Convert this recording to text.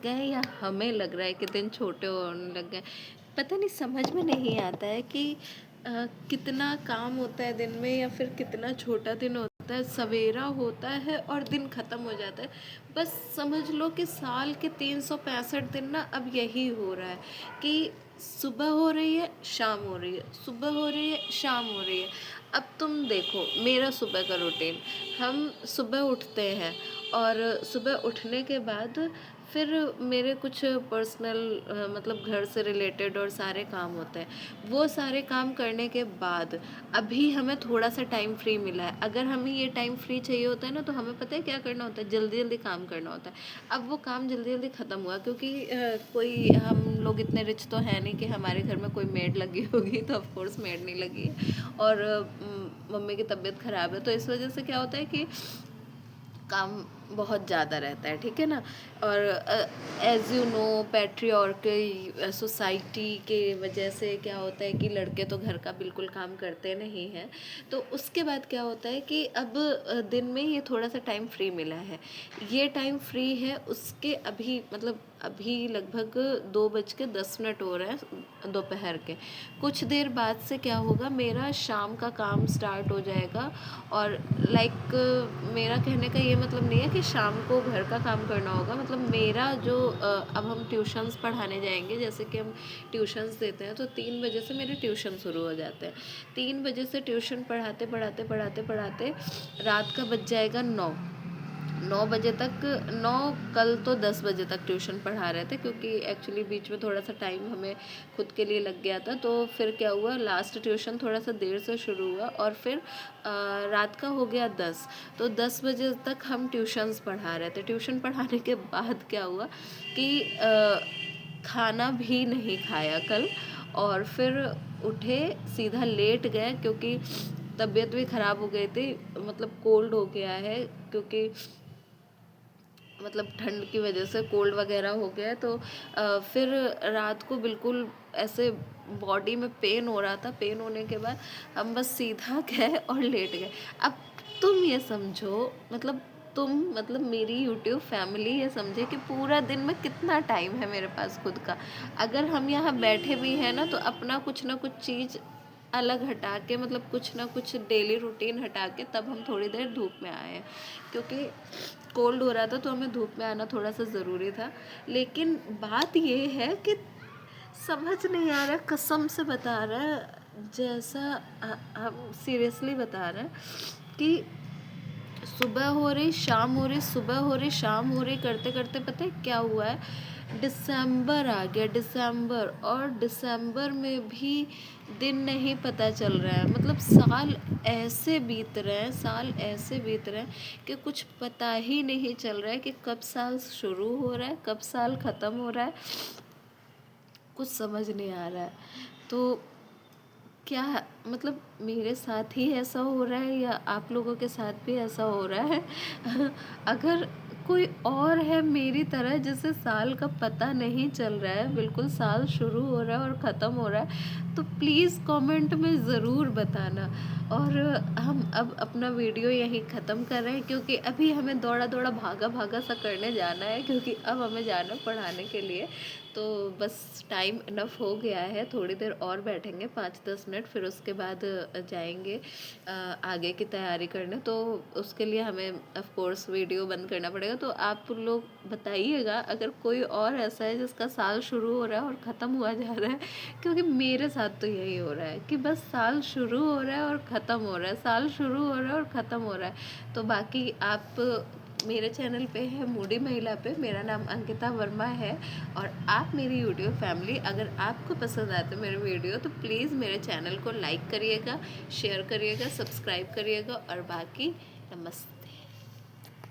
गए हैं या हमें लग रहा है कि दिन छोटे होने लग गए। पता नहीं, समझ में नहीं आता है कि कितना काम होता है दिन में या फिर कितना छोटा दिन होता है। सवेरा होता है और दिन ख़त्म हो जाता है। बस समझ लो कि साल के 365 दिन ना अब यही हो रहा है कि सुबह हो रही है, शाम हो रही है, सुबह हो रही है, शाम हो रही है। अब तुम देखो मेरा सुबह का रूटीन। हम सुबह उठते हैं और सुबह उठने के बाद फिर मेरे कुछ पर्सनल मतलब घर से रिलेटेड और सारे काम होते हैं। वो सारे काम करने के बाद अभी हमें थोड़ा सा टाइम फ्री मिला है। अगर हमें ये टाइम फ्री चाहिए होता है ना, तो हमें पता है क्या करना होता है, जल्दी जल्दी काम करना होता है। अब वो काम जल्दी जल्दी ख़त्म हुआ क्योंकि कोई हम लोग इतने रिच तो है नहीं कि हमारे घर में कोई मेड लगी होगी, तो ऑफ कोर्स मेड नहीं लगी है। और मम्मी की तबीयत ख़राब है, तो इस वजह से क्या होता है कि काम बहुत ज़्यादा रहता है, ठीक है ना। और as you know patriarchal society के वजह से क्या होता है कि लड़के तो घर का बिल्कुल काम करते नहीं हैं। तो उसके बाद क्या होता है कि अब दिन में ये थोड़ा सा टाइम फ्री मिला है। ये टाइम फ्री है उसके अभी मतलब अभी लगभग 2:10 हो रहे हैं दोपहर के। कुछ देर बाद से क्या होगा, मेरा शाम का काम स्टार्ट हो जाएगा। और मेरा कहने का ये मतलब नहीं है कि शाम को घर का काम करना होगा। मतलब मेरा जो अब हम ट्यूशन्स पढ़ाने जाएंगे, जैसे कि हम ट्यूशन्स देते हैं, तो 3 बजे से मेरे ट्यूशन शुरू हो जाते हैं। 3 बजे से ट्यूशन पढ़ाते पढ़ाते पढ़ाते पढ़ाते रात का बज जाएगा 9 बजे तक। 9, कल तो 10 बजे तक ट्यूशन पढ़ा रहे थे क्योंकि एक्चुअली बीच में थोड़ा सा टाइम हमें खुद के लिए लग गया था। तो फिर क्या हुआ, लास्ट ट्यूशन थोड़ा सा देर से शुरू हुआ और फिर रात का हो गया 10। तो 10 बजे तक हम ट्यूशन्स पढ़ा रहे थे। ट्यूशन पढ़ाने के बाद क्या हुआ कि खाना भी नहीं खाया कल। और फिर उठे, सीधा लेट गए क्योंकि तबीयत भी ख़राब हो गई थी। मतलब कोल्ड हो गया है क्योंकि मतलब ठंड की वजह से कोल्ड वगैरह हो गया है। तो फिर रात को बिल्कुल ऐसे बॉडी में पेन हो रहा था। पेन होने के बाद हम बस सीधा गए और लेट गए। अब तुम ये समझो, मतलब मेरी यूट्यूब फैमिली ये समझे कि पूरा दिन में कितना टाइम है मेरे पास खुद का। अगर हम यहाँ बैठे भी हैं ना, तो अपना कुछ ना कुछ चीज़ अलग हटा के, मतलब कुछ ना कुछ डेली रूटीन हटा के तब हम थोड़ी देर धूप में आए हैं। क्योंकि कोल्ड हो रहा था तो हमें धूप में आना थोड़ा सा ज़रूरी था। लेकिन बात ये है कि समझ नहीं आ रहा, कसम से बता रहा है, जैसा हम सीरियसली बता रहे हैं कि सुबह हो रही, शाम हो रही, सुबह हो रही, शाम हो रही, करते करते पता है क्या हुआ है, दिसंबर आ गया। दिसंबर, और दिसंबर में भी दिन नहीं पता चल रहा है। मतलब साल ऐसे बीत रहे हैं, साल ऐसे बीत रहे हैं कि कुछ पता ही नहीं चल रहा है कि कब साल शुरू हो रहा है, कब साल ख़त्म हो रहा है, कुछ समझ नहीं आ रहा है। तो क्या मतलब मेरे साथ ही ऐसा हो रहा है या आप लोगों के साथ भी ऐसा हो रहा है? अगर कोई और है मेरी तरह जिसे साल का पता नहीं चल रहा है, बिल्कुल साल शुरू हो रहा है और ख़त्म हो रहा है, तो प्लीज़ कमेंट में ज़रूर बताना। और हम अब अपना वीडियो यहीं ख़त्म कर रहे हैं क्योंकि अभी हमें दौड़ा दौड़ा भागा भागा सा करने जाना है, क्योंकि अब हमें जाना है पढ़ाने के लिए। तो बस टाइम इनफ हो गया है, थोड़ी देर और बैठेंगे 5-10 मिनट, फिर उसके बाद जाएंगे आगे की तैयारी करने। तो उसके लिए हमें ऑफ कोर्स वीडियो बंद करना पड़ेगा। तो आप लोग बताइएगा अगर कोई और ऐसा है जिसका साल शुरू हो रहा है और ख़त्म हुआ जा रहा है, क्योंकि मेरे साथ तो यही हो रहा है कि बस साल शुरू हो रहा है और ख़त्म हो रहा है, साल शुरू हो रहा है और ख़त्म हो रहा है। तो बाकी आप मेरे चैनल पे है मूडी महिला पे, मेरा नाम अंकिता वर्मा है। और आप मेरी यूट्यूब फैमिली, अगर आपको पसंद आते मेरे वीडियो तो प्लीज़ मेरे चैनल को लाइक करिएगा, शेयर करिएगा, सब्सक्राइब करिएगा। और बाकी नमस्ते।